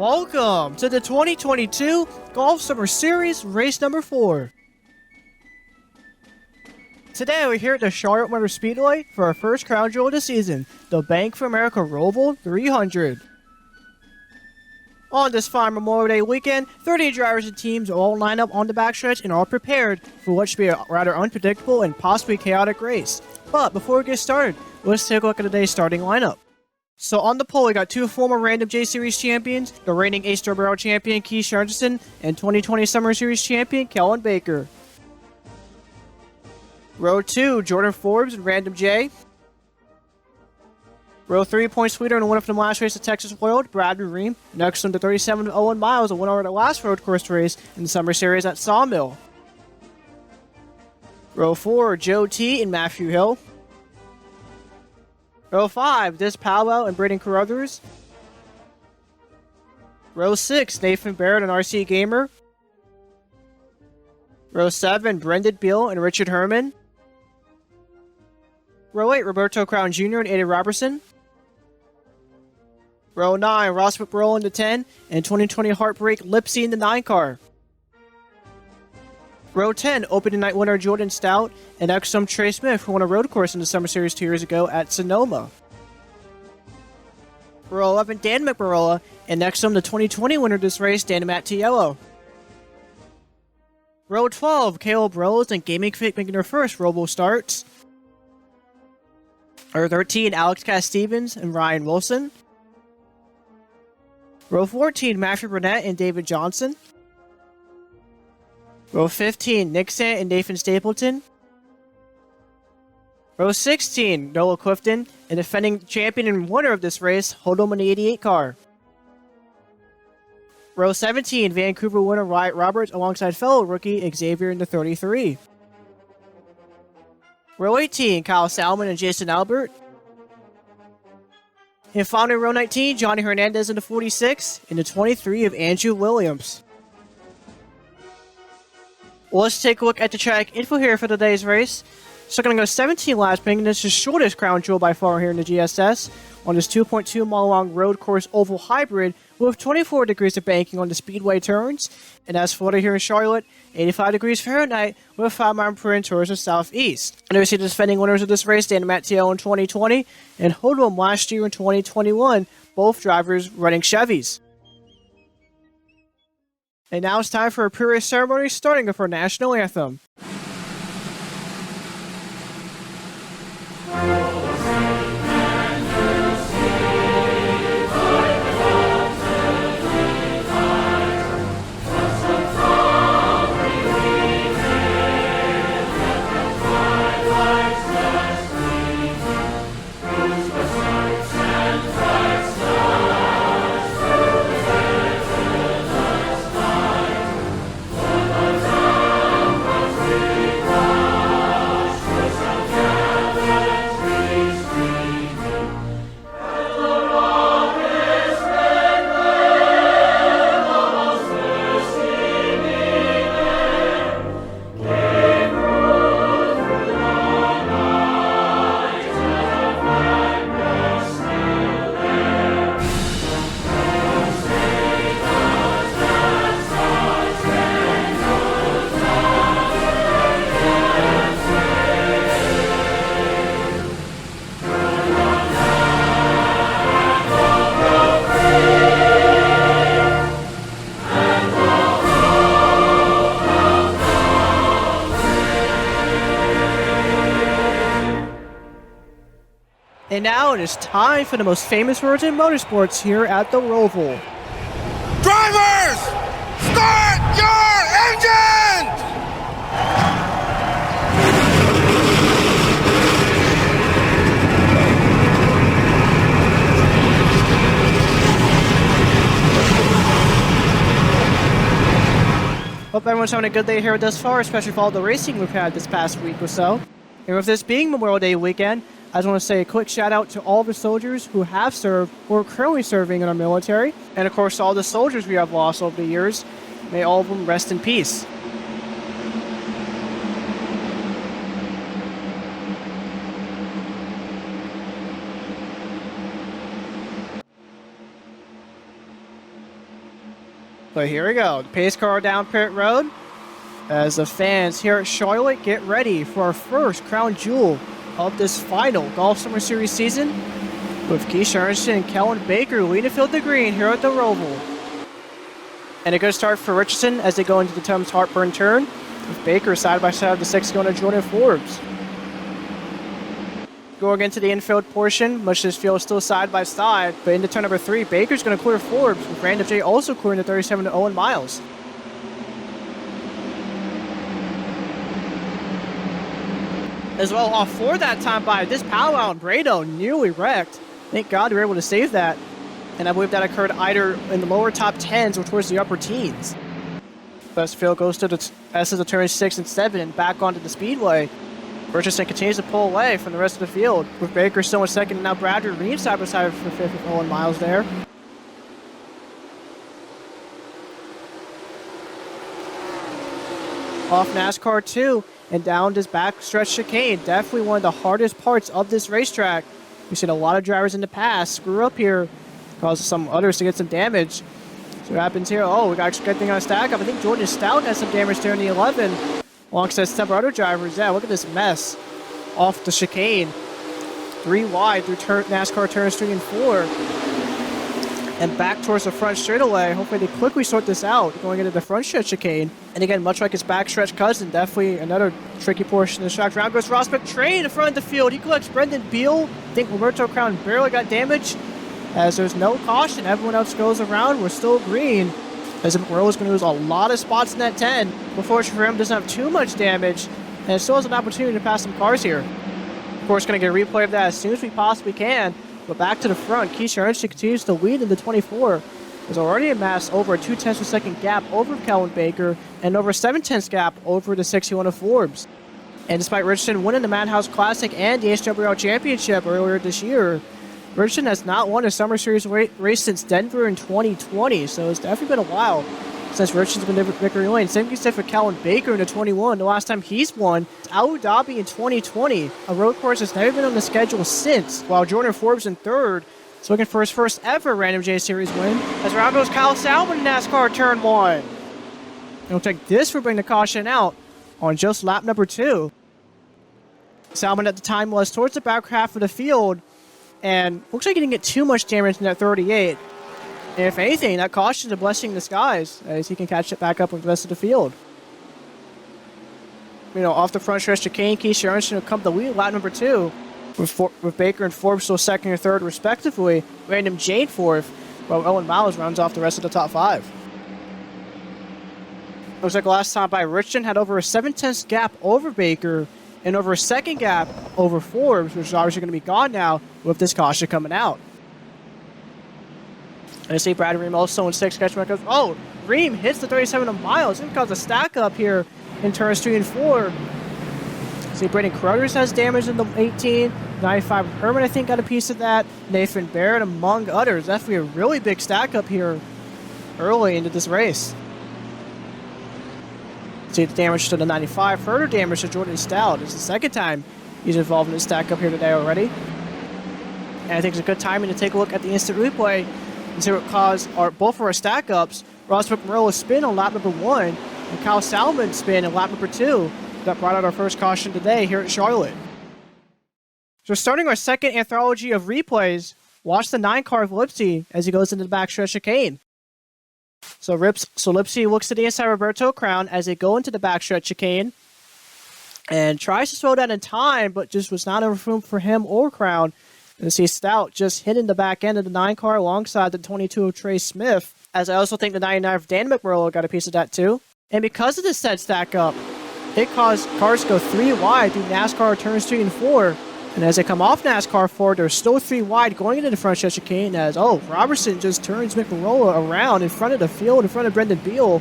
Welcome to the 2022 Golf Summer Series race number 4. Today we're here at the Charlotte Motor Speedway for our first crown jewel of the season, the Bank of America ROVAL 300. On this fine Memorial Day weekend, 30 drivers and teams all line up on the backstretch and are prepared for what should be a rather unpredictable and possibly chaotic race. But before we get started, let's take a look at today's starting lineup. So on the pole, we got two former Random J Series champions, the reigning Ace Barrel champion Keith Anderson and 2020 Summer Series champion Kellen Baker. Row 2, Jordan Forbes and Random J. Row 3, points leader and winner from the last race at Texas World, Bradley Reim. Next on the 37 of Owen Miles, a winner of the last road course race in the Summer Series at Sawmill. Row 4, Joe T and Matthew Hill. Row 5, Dis Powell and Braden Carruthers. Row 6, Nathan Barrett and RC Gamer. Row 7, Brendan Beal and Richard Herman. Row 8, Roberto Crown Jr. and Aiden Robertson. Row 9, Ross McBroll in the 10 and 2020 Heartbreak Lipsy in the 9 car. Row 10, opening night winner Jordan Stout and Exzel Trey Smith, who won a road course in the Summer Series 2 years ago at Sonoma. Row 11, Dan McBarola and Exzel, the 2020 winner of this race, Dan Matteillo. Row 12, Caleb Rose and Gaming Fit making their first ROVAL starts. Row 13, Alex Cass Stevens and Ryan Wilson. Row 14, Matthew Burnett and David Johnson. Row 15, Nick Sant and Nathan Stapleton. Row 16, Noah Clifton, and defending champion and winner of this race, Hold'em in the 88 car. Row 17, Vancouver winner Wyatt Roberts alongside fellow rookie Xavier in the 33. Row 18, Kyle Salmon and Jason Albert. And finally, row 19, Johnny Hernandez in the 46, and the 23 of Andrew Williams. Well, let's take a look at the track info here for today's race. So going to go 17 laps, making this the shortest crown jewel by far here in the GSS on this 2.2 mile long road course oval hybrid with 24 degrees of banking on the speedway turns. And as for weather here in Charlotte, 85 degrees Fahrenheit with 5 miles per hour towards the southeast. And we see the defending winners of this race, Dan Matteillo in 2020 and Hold'em last year in 2021, both drivers running Chevys. And now it's time for a pre-race ceremony, starting with our national anthem. And now it is time for the most famous words in motorsports here at the ROVAL. Drivers, start your engine! Hope everyone's having a good day here thus far, especially for all the racing we've had this past week or so. And with this being Memorial Day weekend, I just want to say a quick shout out to all the soldiers who have served or are currently serving in our military. And of course, all the soldiers we have lost over the years. May all of them rest in peace. But here we go. The pace car down pit road. As the fans here at Charlotte get ready for our first crown jewel of this final Golf Summer Series season, with Keisha Ernsten and Kellen Baker leading the field to green here at the Roval. And a good start for Richardson as they go into the Tums Heartburn turn, with Baker side by side with the 6-owner Jordan Forbes. Going into the infield portion, much of this field is still side by side, but into turn number 3, Baker's going to clear Forbes, with Random J also clearing the 37 to Owen Miles. As well, off for that time by this powwow and Brado nearly wrecked. Thank God we were able to save that. And I believe that occurred either in the lower top 10s or towards the upper teens. Best field goes to the S's of turns 6 and 7 and back onto the speedway. Richardson continues to pull away from the rest of the field, with Baker still in second and now Bradford Reim side by side for 5th with Owen Miles there. Off NASCAR 2 and down this backstretch chicane. Definitely one of the hardest parts of this racetrack. We've seen a lot of drivers in the past screw up here, cause some others to get some damage. So what happens here? Oh, we got a good thing on a stack up. I think Jordan Stout has some damage there in the 11. Alongside several other drivers. Yeah, look at this mess. Off the chicane. 3 wide through NASCAR turns 3 and 4. And back towards the front straightaway. Hopefully they quickly sort this out going into the front stretch chicane. And again, much like his backstretch cousin, definitely another tricky portion of the track. Round goes Ross McTrain in front of the field. He collects Brendan Beal. I think Roberto Crown barely got damaged. As there's no caution, everyone else goes around. We're still green. As McRow is going to lose a lot of spots in that 10. Unfortunately for him, doesn't have too much damage, and still has an opportunity to pass some cars here. Of course, going to get a replay of that as soon as we possibly can. But back to the front, Keisha Ernsten continues to lead in the 24. Has already amassed over a 0.2 of a second gap over Kellen Baker and over a 0.7 gap over the 61 of Forbes. And despite Richardson winning the Madhouse Classic and the HWL Championship earlier this year, Richardson has not won a Summer Series race since Denver in 2020, so it's definitely been a while since Richardson's been in victory lane. Same can say for Kellen Baker in the 21. The last time he's won is Abu Dhabi in 2020. A road course that's never been on the schedule since, while Jordan Forbes in 3rd is looking for his first ever Random J Series win. As around goes Kyle Salmon in NASCAR Turn 1. He'll take this for bringing the caution out on just lap number 2. Salmon at the time was towards the back half of the field, and looks like he didn't get too much damage in that 38. And if anything, that caution is a blessing in disguise, as he can catch it back up with the rest of the field. Off the front stretch, chicane, Keisha Ernsten will come to lead lap number 2, with Baker and Forbes still 2nd and 3rd respectively. Random Jade 4th, while Owen Miles rounds off the rest of the top 5. Looks like last time by Richardson had over a 0.7 gap over Baker, and over a 2nd gap over Forbes, which is obviously going to be gone now with this caution coming out. And I see Brad Reim also in 6th. Catch goes. Oh, Reim hits the 37 of Miles. It causes a stack up here in turns 3 and 4. See, Brandon Crothers has damage in the 18. 95 Herman, I think, got a piece of that. Nathan Barrett, among others. Definitely a really big stack up here early into this race. See the damage to the 95. Further damage to Jordan Stout. It's the 2nd time he's involved in this stack up here today already. And I think it's a good timing to take a look at the instant replay and see what caused both of our stack ups. Ross McMurrow's spin on lap number 1 and Kyle Salmon's spin on lap number 2 that brought out our first caution today here at Charlotte. So starting our second anthology of replays, watch the 9-car of Lipsy as he goes into the backstretch chicane. So Lipsy looks to the inside Roberto Crown as they go into the backstretch chicane and tries to slow down in time, but just was not enough room for him or Crown. And see Stout just hitting the back end of the 9-car alongside the 22 of Trey Smith, as I also think the 99 of Dan McMurrow got a piece of that too. And because of this said stack up, it caused cars to go 3 wide through NASCAR turns 3 and 4. And as they come off NASCAR 4, they're still 3 wide going into the front stretch chicane as, Robertson just turns McMurrow around in front of the field, in front of Brendan Beal.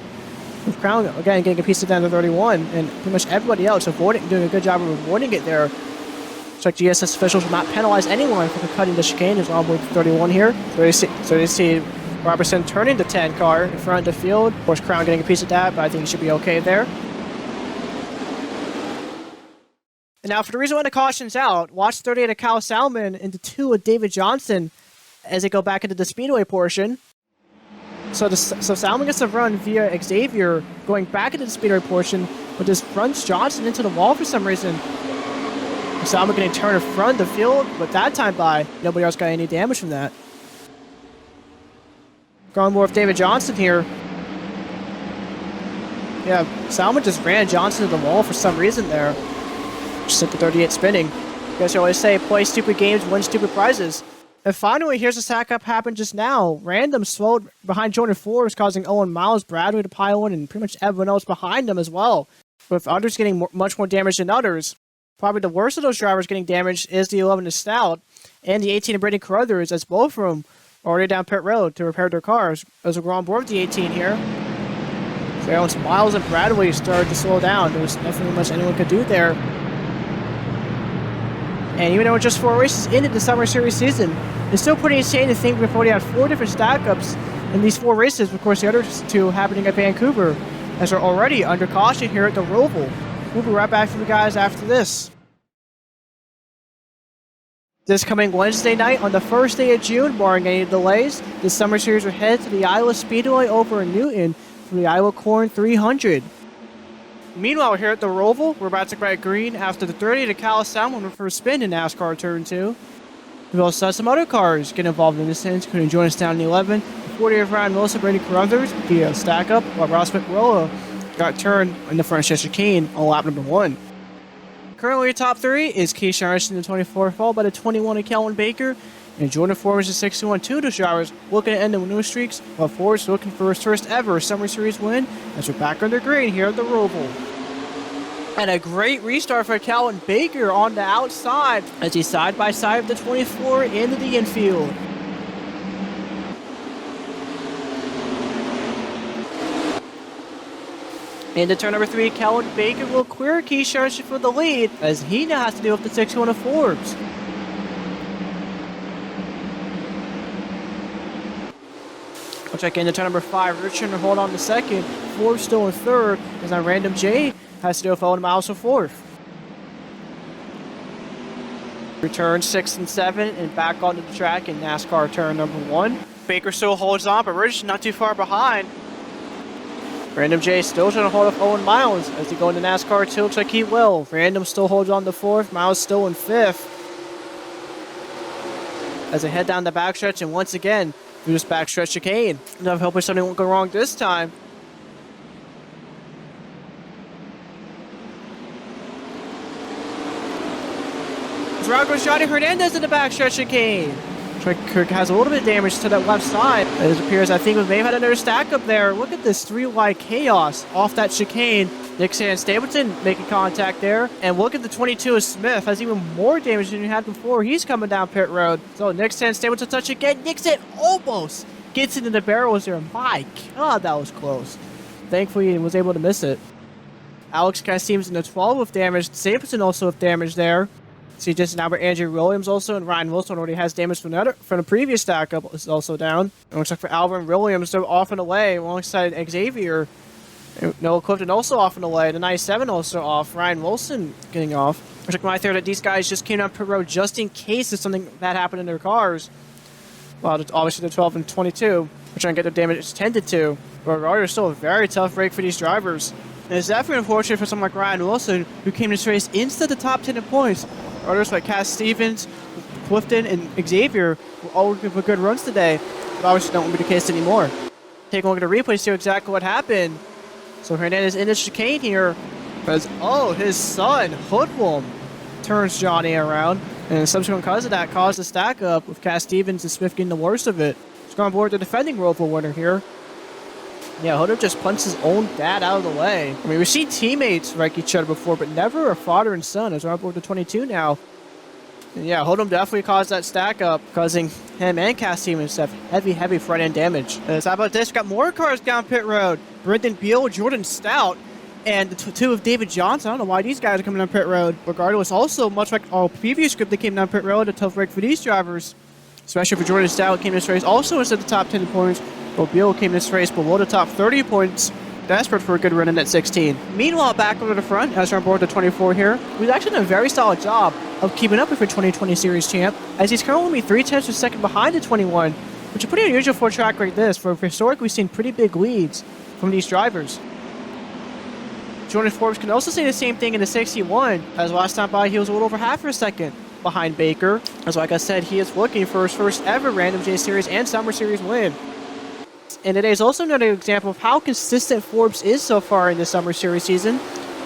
With Crown, again, getting a piece of that in the 31. And pretty much everybody else doing a good job of avoiding it there. Looks like GSS officials will not penalize anyone for cutting the chicane as well with 31 here. So you see Robertson turning the 10 car in front of the field. Of course, Crown getting a piece of that, but I think he should be okay there. And now for the reason why the caution's out, watch 38 of Kyle Salmon into 2 of David Johnson as they go back into the speedway portion. So Salmon gets a run via Xavier going back into the speedway portion, but just runs Johnson into the wall for some reason. Salmon getting turned in front of the field, but that time by, nobody else got any damage from that. Going more with David Johnson here. Yeah, Salmon just ran Johnson to the wall for some reason there. Just hit the 38 spinning. I guess you always say, play stupid games, win stupid prizes. And finally, here's a sack-up happened just now. Random slowed behind Jordan Forbes, causing Owen Miles, Bradley to pile in, and pretty much everyone else behind them as well. With others getting much more damage than others. Probably the worst of those drivers getting damaged is the 11 of Stout and the 18 of Brady Carruthers, as both of them are already down pit road to repair their cars. As we're on board with the 18 here. So once Miles and Bradley started to slow down, there was nothing much anyone could do there. And even though it's just 4 races into the Summer Series season, it's still pretty insane to think we've already had 4 different stack-ups in these 4 races. Of course, the other 2 happening at Vancouver, as we're already under caution here at the ROVAL. We'll be right back to the guys after this. This coming Wednesday night on the first day of June, barring any delays, the Summer Series will head to the Iowa Speedway over in Newton for the Iowa Corn 300. Meanwhile, here at the ROVAL, we're about to grab green after the 30 to Cal Salmon for a spin in NASCAR Turn 2. We've also had some other cars get involved in this instance, including join us down in the 11. 40 of Ryan Wilson, Brady Carruthers via stack up, while Ross McRolla got turned in the front stretch chicane on lap number 1. Currently, top 3 is Keisha Anderson in the 24, followed by the 21 of Kellen Baker, and Jordan Forbes in 61. 2 of those drivers looking to end the winning streaks, while Forbes looking for his first ever Summer Series win, as we're back under green here at the ROVAL. And a great restart for Kellen Baker on the outside, as he's side by side with the 24 into the infield. Into turn number 3, Kellen Baker will clear Keisha Anderson for the lead, as he now has to deal with the 61 of Forbes. We'll check into turn number 5, Richard will hold on to second, Forbes still in third, as now Random J has to deal with Owen Miles for fourth. Return 6 and 7 and back onto the track in NASCAR turn number 1. Baker still holds on, but Richard not too far behind. Random J still trying to hold off Owen Miles as they go into NASCAR 2. Looks like he will. Random still holds on to 4th. Miles still in 5th. As they head down the backstretch and once again through this backstretch chicane. I'm hoping something won't go wrong this time. Drago Johnny Hernandez in the backstretch chicane. Kirk has a little bit of damage to that left side. It appears, I think, we may have had another stack up there. Look at this 3-wide chaos off that chicane. Nixon and Stapleton making contact there. And look at the 22 of Smith. Has even more damage than he had before. He's coming down pit road. So Nixon and Stapleton touch again. Nixon almost gets into the barrels there. My God, that was close. Thankfully, he was able to miss it. Alex Casteem's in the 12 with damage. Stapleton also with damage there. See, just now, Andrew Williams also, and Ryan Wilson already has damage from the previous stack-up, is also down. And looks like for Alvin Williams, they're off and away alongside Xavier. Noah Clifton also off and away. The 97 also off. Ryan Wilson getting off. Looks like my theory that these guys just came down pit road just in case there's something bad happened in their cars. Well, obviously the 12 and 22, which trying to get their damage tended to. But regardless, still a very tough break for these drivers. And it's definitely unfortunate for someone like Ryan Wilson, who came to this race into the top 10 in points. Others like Cass Stevens, Clifton, and Xavier were all looking for good runs today, but obviously don't want to be the case anymore. Take a look at the replay to see exactly what happened. So Hernandez in the chicane here, because, his son, Hoodwum, turns Johnny around, and subsequent cause of that caused a stack up with Cass Stevens and Smith getting the worst of it. Let's go on board the defending ROVAL winner here. Yeah, Hoodwum just punched his own dad out of the way. I mean, we've seen teammates wreck each other before, but never a father and son, as we're on board the 22 now. And yeah, Hoodwum definitely caused that stack up, causing him and Cass Stevens to have heavy front end damage. How about this? We got more cars down pit road. Brendan Beal, Jordan Stout, and the 2 of David Johnson. I don't know why these guys are coming down pit road. Regardless, also, much like all previous group that came down pit road, a tough break for these drivers. Especially for Jordan Stout, came this race also instead of the top 10 points. Well, Beal came this race below the top 30 points, desperate for a good run in at 16. Meanwhile, back over the front, as we're on board the 24 here, we've actually done a very solid job of keeping up with the 2020 Series champ, as he's currently 3/10 of a second behind the 21, which is pretty unusual for a track like this, for historically we've seen pretty big leads from these drivers. Jordan Forbes can also say the same thing in the 61, as last time by he was a little over half a second behind Baker, as like I said, he is looking for his first ever Random J Series and Summer Series win. And today is also another example of how consistent Forbes is so far in the Summer Series season,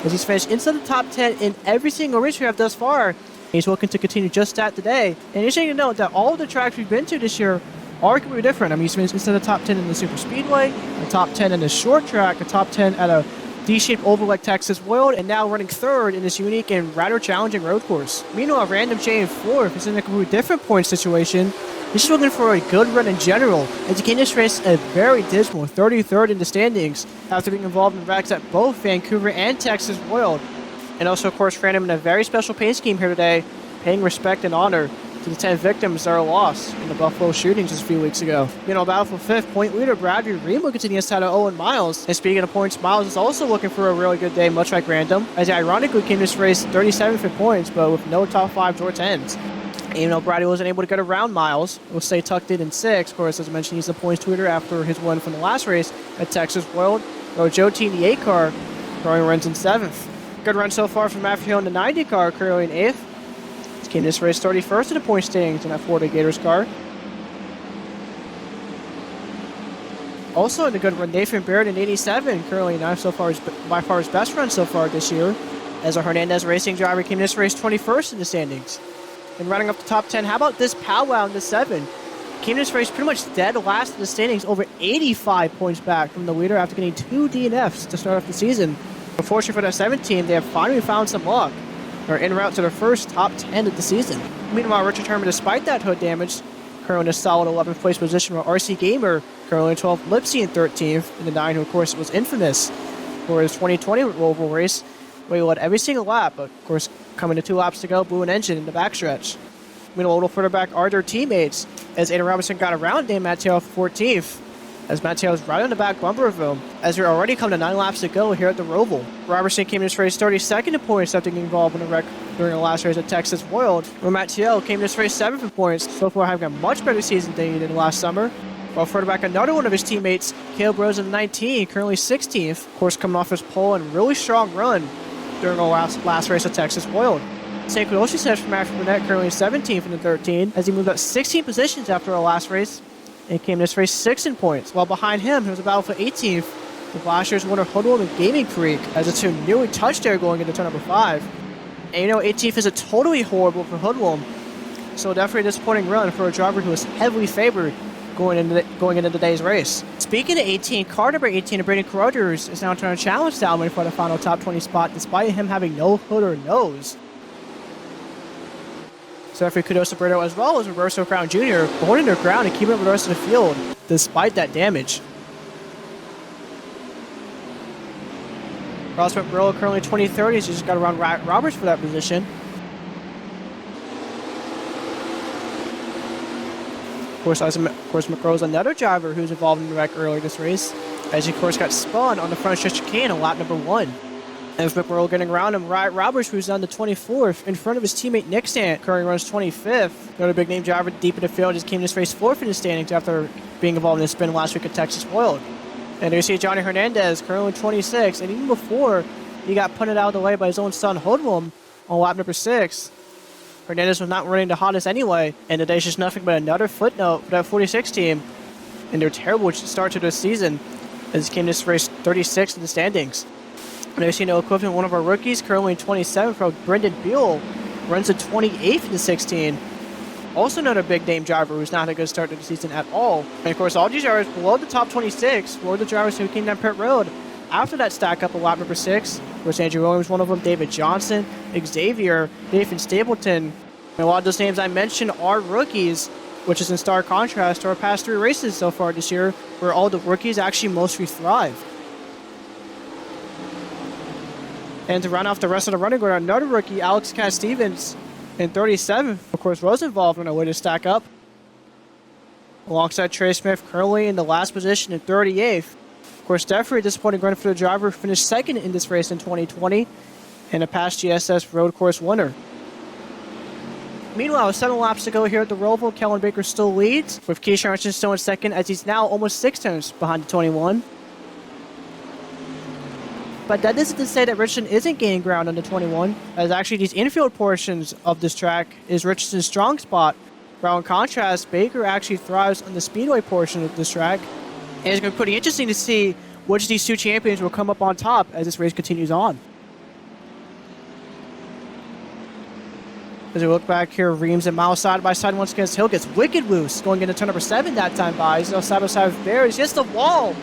as he's finished inside the top 10 in every single race we have thus far. He's looking to continue just that today. And interesting to note that all of the tracks we've been to this year are completely different. I mean, he's finished inside the top 10 in the Super Speedway, a top 10 in the short track, a top 10 at a D-shaped oval like Texas World, and now running third in this unique and rather challenging road course. Meanwhile, Random J in fourth is in a completely different point situation. He's just looking for a good run in general, as he came this race a very dismal 33rd in the standings after being involved in wrecks at both Vancouver and Texas World. And also, of course, Random in a very special paint scheme here today, paying respect and honor to the 10 victims that are lost in the Buffalo shootings just a few weeks ago. Battle for fifth, point leader Bradley Reim looking to the inside of Owen Miles. And speaking of points, Miles is also looking for a really good day, much like Random, as he ironically came this race 37th in points, but with no top 5s or 10s. And even though Bradley wasn't able to get around Miles, we'll stay tucked in 6th. Of course, as I mentioned, he's the points leader after his win from the last race at Texas World. Though Joe T in the 8 car, throwing runs in 7th. Good run so far from Matteillo in the 90 car, currently in 8th. Came this race 31st in the point standings in that Florida Gators car. Also in the good run, Nathan Baird in 87, currently 9th so far, by far his best run so far this year. As a Hernandez Racing driver came this race 21st in the standings. And running up the top 10, how about this powwow in the 7? Came this race pretty much dead last in the standings, over 85 points back from the leader after getting 2 DNFs to start off the season. Unfortunately for that 7 team, they have finally found some luck. Are en route to their first top 10 of the season. Meanwhile, Richard Herman, despite that hood damage, currently in a solid 11th place position, while RC Gamer currently in 12th, Lipsy in 13th, in the 9, who of course was infamous for his 2020 Roval race, where he led every single lap, but of course coming to 2 laps to go, blew an engine in the backstretch. Meanwhile, a little further back are their teammates, as Aiden Robinson got around Dave Matteillo for 14th, as Matteillo is right on the back bumper of him, as we're already come to 9 laps to go here at the Roval. Robertson came in this race 32nd in points after getting involved in a wreck during the last race at Texas World, where Matteillo came in this race 7th in points, so far having a much better season than he did last summer. While further back, another one of his teammates, Caleb Rose in 19, currently 16th, of course coming off his pole and really strong run during the last race at Texas World. St. Clodoshi says from Matthew Burnett, currently 17th in the 13, as he moved up 16 positions after the last race, and came this race 6th in points, while behind him, he was a battle for 18th, with last year's winner Hoodlum and Gaming Freak, as the two nearly touched there going into turn number 5. And 18th isn't totally horrible for Hoodlum, so definitely a disappointing run for a driver who was heavily favored going into today's race. Speaking of 18, car number 18 of Braden Carruthers is now trying to challenge Salmon for the final top 20 spot, despite him having no hood or nose. So for kudos to Brito, as well as Roberto Crown Jr., holding their ground and keeping up with the rest of the field, despite that damage. Ross McBurrow currently 2030, so just got around Roberts for that position. Of course, McBurrow's another driver who's involved in the wreck earlier this race, as he of course got spun on the front stretch chicane on lap number 1. And with McBurrow getting around him, Riot Roberts, who's down to 24th, in front of his teammate Nick Stant, currently runs 25th. Another big name driver deep in the field just came this race 4th in the standings after being involved in a spin last week at Texas World. And there you see Johnny Hernandez, currently 26th, and even before he got punted out of the way by his own son Hoodlum on lap number 6. Hernandez was not running the hottest anyway, and today's just nothing but another footnote for that 46 team and their terrible start to this season, as he came this race 36th in the standings. And there's no equivalent, one of our rookies, currently 27th, from Brendan Beal, runs a 28th in the 16. Also another big name driver who's not a good start to the season at all. And of course, all these drivers below the top 26 were the drivers who came down pit road after that stack up of lap number 6. Of course, Andrew Williams, one of them, David Johnson, Xavier, Nathan Stapleton. And a lot of those names I mentioned are rookies, which is in stark contrast to our past 3 races so far this year, where all the rookies actually mostly thrive. And to run off the rest of the running order, another rookie, Alex Cass-Stevens, in 37th. Of course, was involved in a way to stack up. Alongside Trey Smith, currently in the last position in 38th. Of course, definitely a disappointing run for the driver, who finished 2nd in this race in 2020, and a past GSS road course winner. Meanwhile, 7 laps to go here at the Roval. Kellen Baker still leads, with Keyshawn Richardson still in second, as he's now almost 6 tenths behind the 21. But that isn't to say that Richardson isn't gaining ground on the 21, as actually these infield portions of this track is Richardson's strong spot. While in contrast, Baker actually thrives on the speedway portion of this track. And it's going to be pretty interesting to see which of these two champions will come up on top as this race continues on. As we look back here, Reams and Miles side by side once again. Hill gets wicked loose, going into turn number 7 that time by. He's now side by side with Bear. He's just the wall.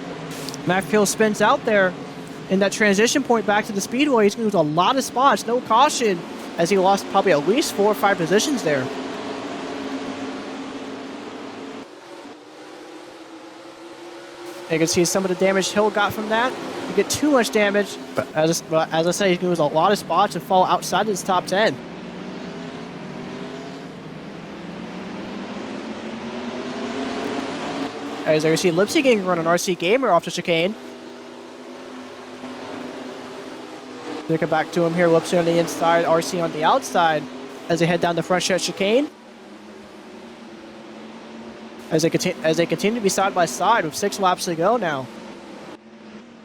Matteillo spins out there in that transition point back to the speedway. He's going to lose a lot of spots, no caution, as he lost probably at least 4 or 5 positions there. You can see some of the damage Hill got from that. You get too much damage, but as I say, he's going to lose a lot of spots and fall outside of his top 10. As you see Lipsy getting run on RC Gamer off the chicane. They come back to him here, Lipsy on the inside, RC on the outside, as they head down the front stretch chicane. As they continue to be side by side with 6 laps to go now.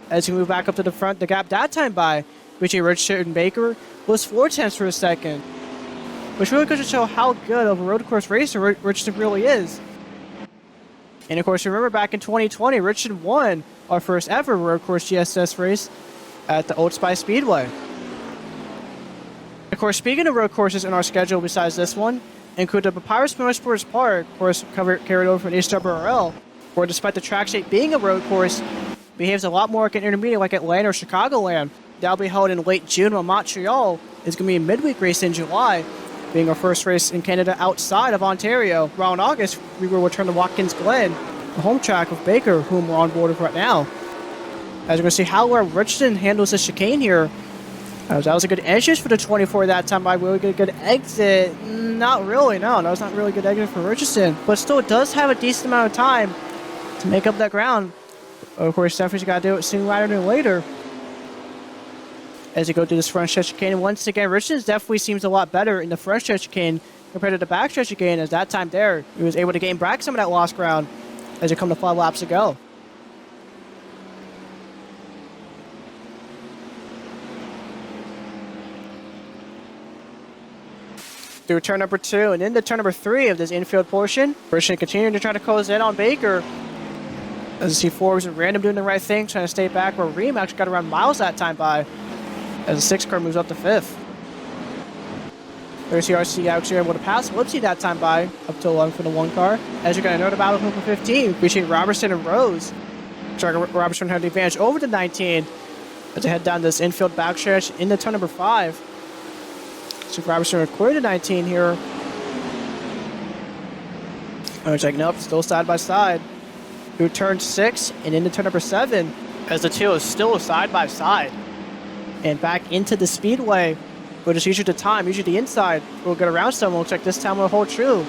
As we move back up to the front, the gap that time by between Richard and Baker was 4 tenths for a second, which really goes to show how good of a road course racer Richardson really is. And of course, remember back in 2020, Richardson won our first ever road course GSS race at the Old Spice Speedway. Of course, speaking of road courses in our schedule besides this one, include the Papyrus Motorsports Park, of course, carried over from HWRL, where despite the track shape being a road course, behaves a lot more like an intermediate like Atlanta or Chicagoland. That'll be held in late June, while Montreal is going to be a midweek race in July, being our first race in Canada outside of Ontario. While in August, we will return to Watkins Glen, the home track with Baker, whom we're on board with right now. As we're going to see how Richardson handles the chicane here. That was a good entrance for the 24 that time. I really good exit. Not really, no. That was not really good exit for Richardson. But still, it does have a decent amount of time to make up that ground. Of course, definitely got to do it sooner rather than later. As you go through this front stretch chicane, once again, Richardson definitely seems a lot better in the front stretch chicane compared to the back stretch chicane, as that time there, he was able to gain back some of that lost ground as it come to 5 laps to go. Through turn number 2 and into turn number 3 of this infield portion, Richardson continuing to try to close in on Baker. As you see Forbes and Random doing the right thing, trying to stay back, where Reim actually got around Miles that time by, as the 6 car moves up to 5th. There's the RC actually able to pass Lipsy that time by, up to 11 for the 1 car. As you're going to note about it, number 15, between Robertson and Rose. Robertson had the advantage over the 19 as they head down this infield backstretch into turn number 5. So Robertson would clear the 19 here. I was like, nope, still side by side. Through turn 6 and into turn number 7, as the 2 is still side by side. And back into the speedway. We'll just use the time, usually the inside. We'll get around someone. Looks like this time we'll hold true,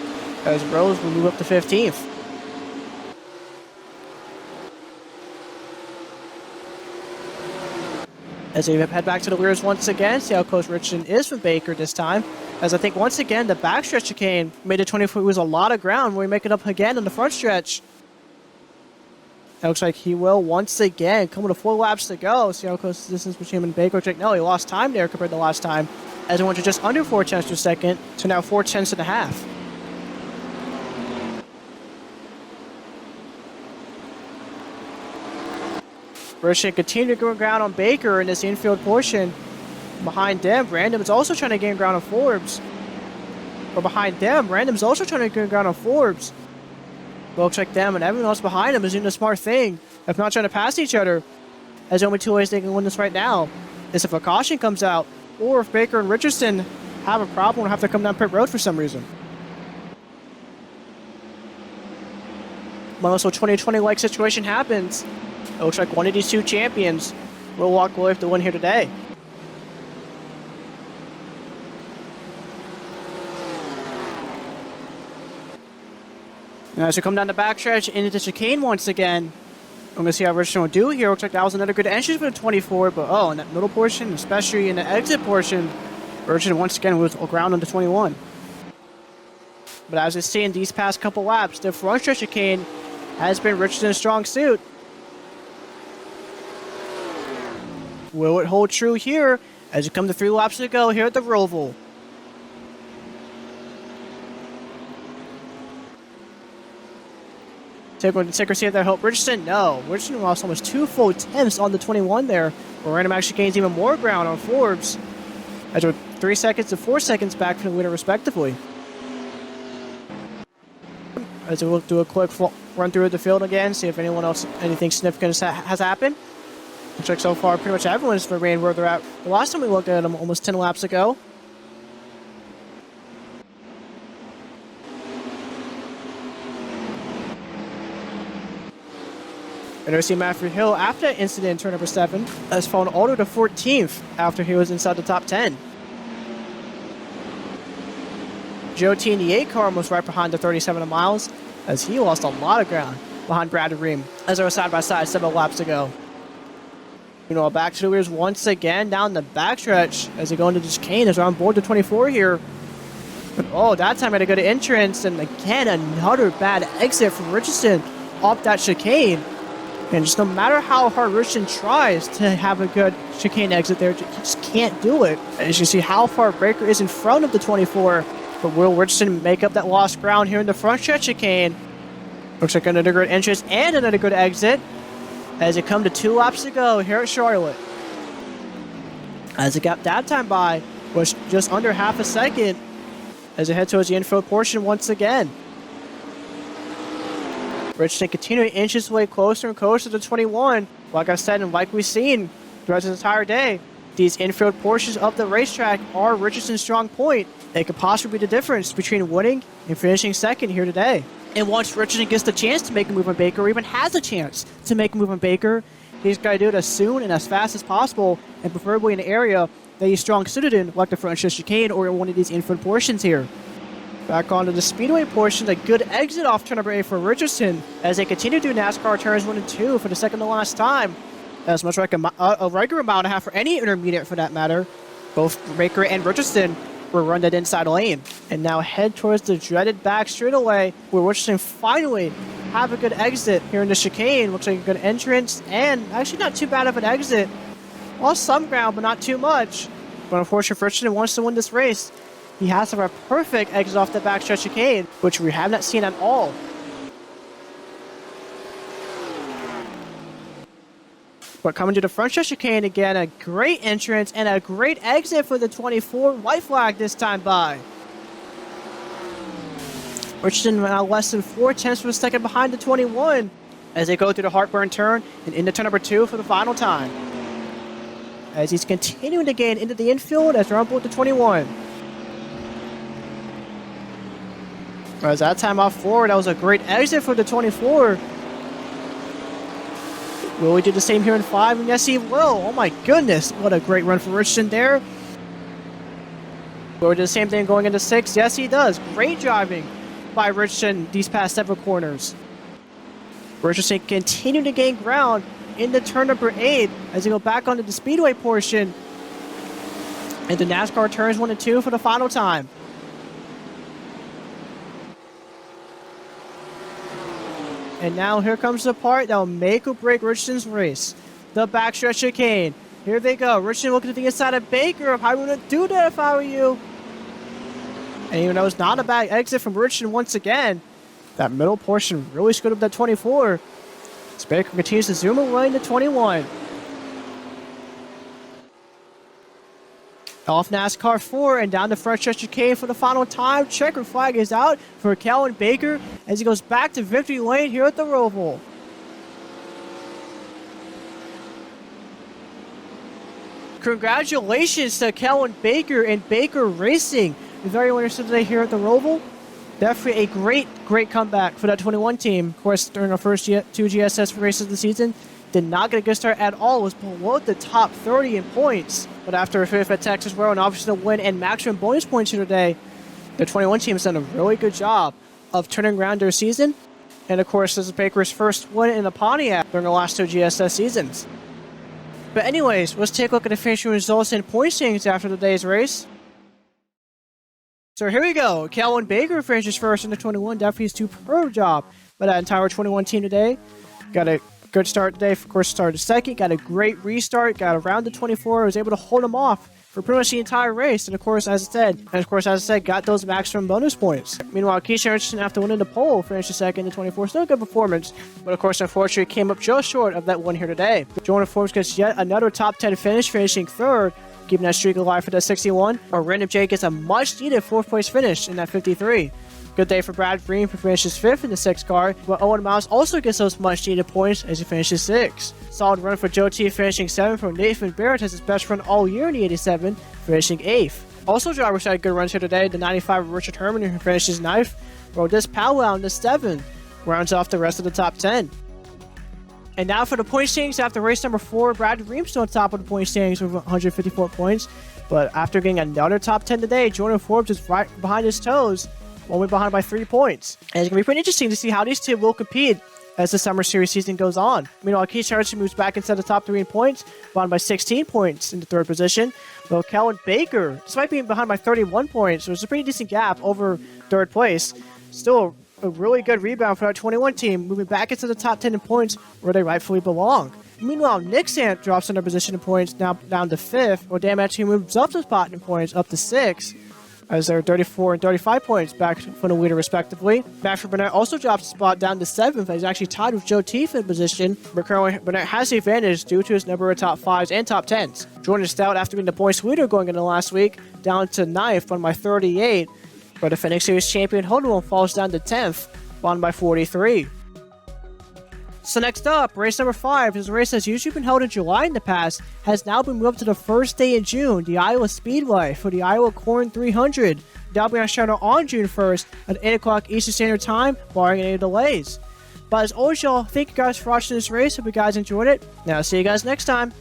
as Rose will move up to 15th. As we head back to the rears once again, see how close Richardson is from Baker this time. As I think once again, the backstretch chicane made the 24 was a lot of ground where we make it up again in the front stretch. It looks like he will once again come with 4 laps to go. See how close the distance between him and Baker. Looks like no, he lost time there compared to last time, as he went to just under 4 tenths per second to now 4 tenths and a half. Richardson continue to gain ground on Baker in this infield portion. Behind them, Random is also trying to gain ground on Forbes. But behind them, Random's also trying to gain ground on Forbes. But looks like them and everyone else behind them is doing the smart thing, if not trying to pass each other. As only 2 ways they can win this right now is if a caution comes out, or if Baker and Richardson have a problem and have to come down pit road for some reason. When also 2020-like situation happens, it looks like one of these 2 champions will walk away with the win here today. And as we come down the backstretch into the chicane once again, I'm going to see how Richardson will do here. Looks like that was another good entry for the 24, but oh, in that middle portion, especially in the exit portion, Richardson once again was ground on the 21. But as we've seen these past couple laps, the front stretch chicane has been Richardson's strong suit. Will it hold true here as you come to 3 laps to go here at the Roval? Take a see if that helped Richardson. No, Richardson lost almost 2 full tenths on the 21 there. But Random actually gains even more ground on Forbes. As we're 3 seconds to 4 seconds back from the leader respectively. As we'll do a quick run through the field again, see if anything significant has happened. Looks like so far pretty much everyone's remained where they're at. The last time we looked at them almost 10 laps ago. And we see Matthew Hill after that incident in turn number 7 has fallen all the way to 14th after he was inside the top 10. Joe T in the 8 car was right behind the 37 miles as he lost a lot of ground behind Brad and Reim as they were side by side several laps ago. Back to the leaders once again down the backstretch as they go into the chicane as they're on board the 24 here. But, oh, that time had a good entrance and again another bad exit from Richardson off that chicane. And just no matter how hard Richardson tries to have a good chicane exit there, he just can't do it. As you see how far Baker is in front of the 24. But will Richardson make up that lost ground here in the front stretch chicane? Looks like another good entrance and another good exit. As it come to 2 laps to go here at Charlotte. As it got that time by was just under half a second as it head towards the infield portion once again. Richardson continuing to inch his way closer and closer to 21. Like I said, and like we've seen throughout this entire day, these infield portions of the racetrack are Richardson's strong point. They could possibly be the difference between winning and finishing second here today. And once Richardson gets the chance to make a move on Baker, or even has a chance to make a move on Baker, he's got to do it as soon and as fast as possible, and preferably in an area that he's strong suited in, like the front stretch chicane or one of these infield portions here. Back onto the speedway portion, a good exit off turn number 8 for Richardson as they continue to do NASCAR turns 1 and 2 for the second to last time. As much like a regular mile and a half for any intermediate for that matter. Both Baker and Richardson will run that inside lane. And now head towards the dreaded back straightaway where Richardson finally have a good exit here in the chicane. Looks like a good entrance and actually not too bad of an exit. Lost some ground, but not too much. But unfortunately, Richardson wants to win this race. He has to have a perfect exit off the backstretch chicane, which we have not seen at all. But coming to the front stretch chicane again, a great entrance and a great exit for the 24 white flag this time by. Richardson now less than 4/10 of a second behind the 21 as they go through the heartburn turn and into turn number 2 for the final time. As he's continuing to gain into the infield as they're on board the 21. As that time off forward, that was a great exit for the 24. Will he do the same here in 5? And yes, he will. Oh my goodness, what a great run for Richardson there. Will he do the same thing going into 6? Yes, he does. Great driving by Richardson these past several corners. Richardson continuing to gain ground into turn number 8 as they go back onto the speedway portion. And the NASCAR turns 1 and 2 for the final time. And now here comes the part that will make or break Richardson's race. The backstretch chicane. Here they go. Richardson looking to the inside of Baker. I wouldn't do that if I were you. And even though it's not a bad exit from Richardson once again, that middle portion really screwed up that 24. As Baker continues to zoom away into 21. Off NASCAR 4 and down the front stretch chicane for the final time. Checker flag is out for Calvin Baker as he goes back to victory lane here at the Roval. Congratulations to Calvin Baker and Baker Racing. Very winners today here at the Roval. Definitely a great comeback for that 21 team. Of course, during our first 2 GSS races of the season, did not get a good start at all. Was below the top 30 in points. But after a fifth at Texas Row and obviously the win and maximum bonus points here today, the 21 team has done a really good job of turning around their season. And of course, this is Baker's first win in the Pontiac during the last 2 GSS seasons. But anyways, let's take a look at the finishing results and point standings after today's race. So here we go. Calvin Baker finishes first in the 21. Definitely a superb job by that entire 21 team today. Got a good start today. Of course, started second. Got a great restart. Got around the 24. Was able to hold him off for pretty much the entire race. And of course, as I said, got those maximum bonus points. Meanwhile, Keisha Richardson, after winning the pole, finished second in the 24. Still a good performance. But of course, unfortunately, came up just short of that one here today. Jordan Forbes gets yet another top 10 finish, finishing third, keeping that streak alive for that 61. Or Random J gets a much-needed 4th place finish in that 53. Good day for Brad Reim, who finishes 5th in the 6th car, but Owen Miles also gets those much-needed points as he finishes 6th. Solid run for Joe T, finishing 7th, from Nathan Barrett has his best run all year in the 87, finishing 8th. Also, drivers had good runs here today. The 95 of Richard Herman, who finishes 9th, rode this powwow in the 7th, rounds off the rest of the top 10. And now for the point standings after race number 4, Brad Reim still on top of the point standings with 154 points. But after getting another top 10 today, Jordan Forbes is right behind his toes, only behind by 3 points. And it's going to be pretty interesting to see how these two will compete as the Summer Series season goes on. Meanwhile, Keith Harrison moves back inside the top 3 in points, behind by 16 points in the 3rd position. While Calvin Baker, despite being behind by 31 points, so it's a pretty decent gap over 3rd place. Still a really good rebound for that 21 team, moving back into the top 10 in points where they rightfully belong. Meanwhile, Nick Sant drops another position in points, now down to 5th, while Dan actually moves up the spot in points, up to 6th, as they're 34 and 35 points back from the leader respectively. Matthew Burnett also drops a spot down to 7th, as he's actually tied with Joe Teef in position, but currently Burnett has the advantage due to his number of top 5s and top 10s. Jordan Stout, after being the points leader going into last week, down to 9th, won by 38, but the Phoenix Series champion Holdwell falls down to 10th, won by 43. So next up, race number 5 is a race that's usually been held in July in the past, has now been moved to the first day in June, the Iowa Speedway for the Iowa Corn 300. That'll be on Charlotte on June 1st at 8 o'clock Eastern Standard Time, barring any delays. But as always, y'all, thank you guys for watching this race. Hope you guys enjoyed it. Now, see you guys next time.